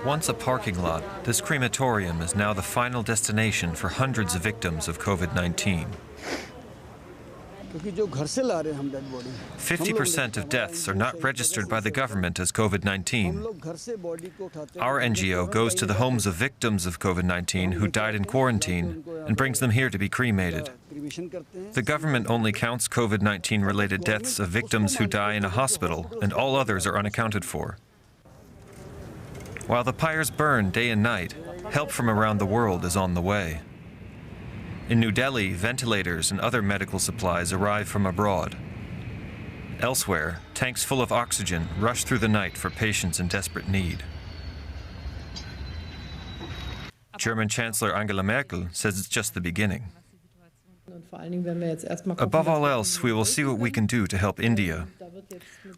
Once a parking lot, this crematorium is now the final destination for hundreds of victims of COVID-19. 50% of deaths are not registered by the government as COVID-19. Our NGO goes to the homes of victims of COVID-19 who died in quarantine and brings them here to be cremated. The government only counts COVID-19 related deaths of victims who die in a hospital, and all others are unaccounted for. While the pyres burn day and night, help from around the world is on the way. In New Delhi, ventilators and other medical supplies arrive from abroad. Elsewhere, tanks full of oxygen rush through the night for patients in desperate need. German Chancellor Angela Merkel says it's just the beginning. Above all else, we will see what we can do to help India.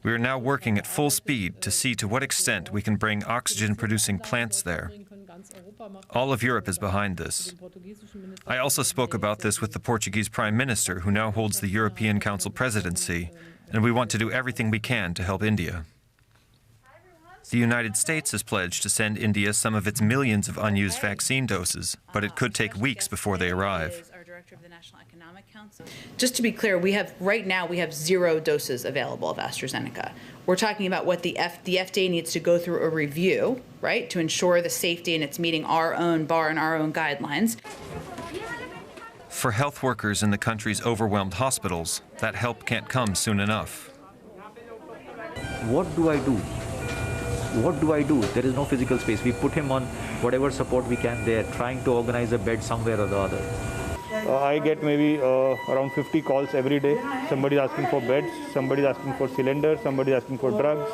We are now working at full speed to see to what extent we can bring oxygen-producing plants there. All of Europe is behind this. I also spoke about this with the Portuguese Prime Minister, who now holds the European Council presidency, and we want to do everything we can to help India. The United States has pledged to send India some of its millions of unused vaccine doses, but it could take weeks before they arrive. Just to be clear, right now we have 0 doses available of AstraZeneca. We're talking about what the FDA needs to go through a review, right, to ensure the safety and it's meeting our own bar and our own guidelines. For health workers in the country's overwhelmed hospitals, that help can't come soon enough. What do I do? What do I do? There is no physical space. We put him on whatever support we can there, trying to organize a bed somewhere or the other. I get maybe around 50 calls every day. Somebody asking for beds, somebody asking for cylinders, somebody asking for drugs.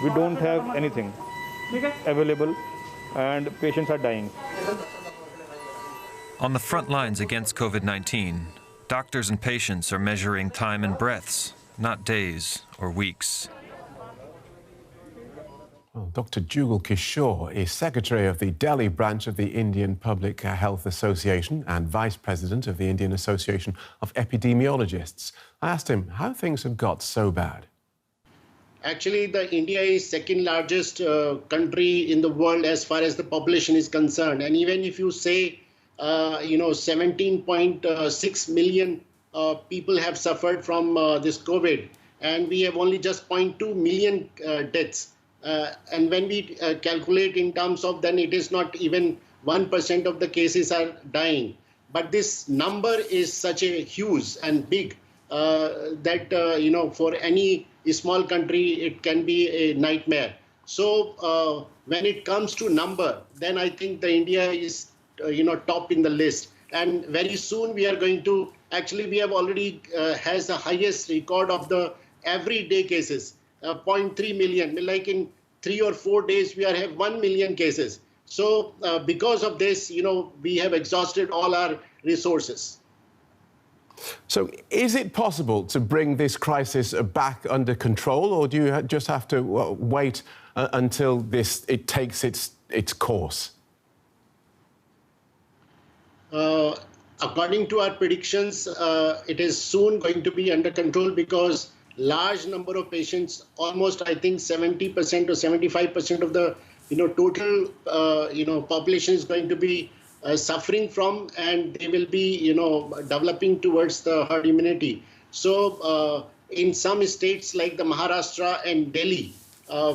We don't have anything available and patients are dying. On the front lines against COVID-19, doctors and patients are measuring time in breaths, not days or weeks. Well, Dr. Jugal Kishore is Secretary of the Delhi branch of the Indian Public Health Association and Vice President of the Indian Association of Epidemiologists. I asked him how things have got so bad. Actually, India is second largest country in the world as far as the population is concerned. And even if you say, 17.6 million people have suffered from this COVID, and we have only just 0.2 million deaths. And when we calculate in terms of, then it is not even 1% of the cases are dying. But this number is such a huge and big that, for any small country, it can be a nightmare. So when it comes to number, then I think India is, top in the list. And very soon we are going to, actually we have already has the highest record of the everyday cases. 0.3 million, like in 3 or 4 days, we have 1 million cases. So because of this, we have exhausted all our resources. So is it possible to bring this crisis back under control, or do you just have to wait until it takes its course? According to our predictions, it is soon going to be under control because large number of patients, almost I think 70% or 75% of the total population is going to be suffering from, and they will be developing towards the herd immunity. So in some states like the Maharashtra and Delhi,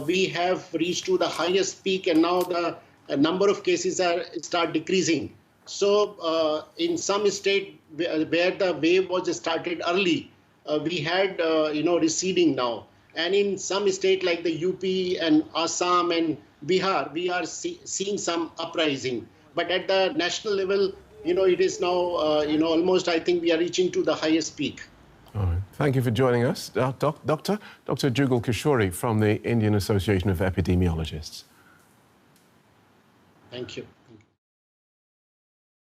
we have reached to the highest peak, and now the number of cases start decreasing. So in some state where the wave was started early, we had, receding now. And in some state like the UP and Assam and Bihar, we are seeing some uprising. But at the national level, it is now, almost, I think we are reaching to the highest peak. All right. Thank you for joining us, Dr. Jugal Kishore from the Indian Association of Epidemiologists. Thank you.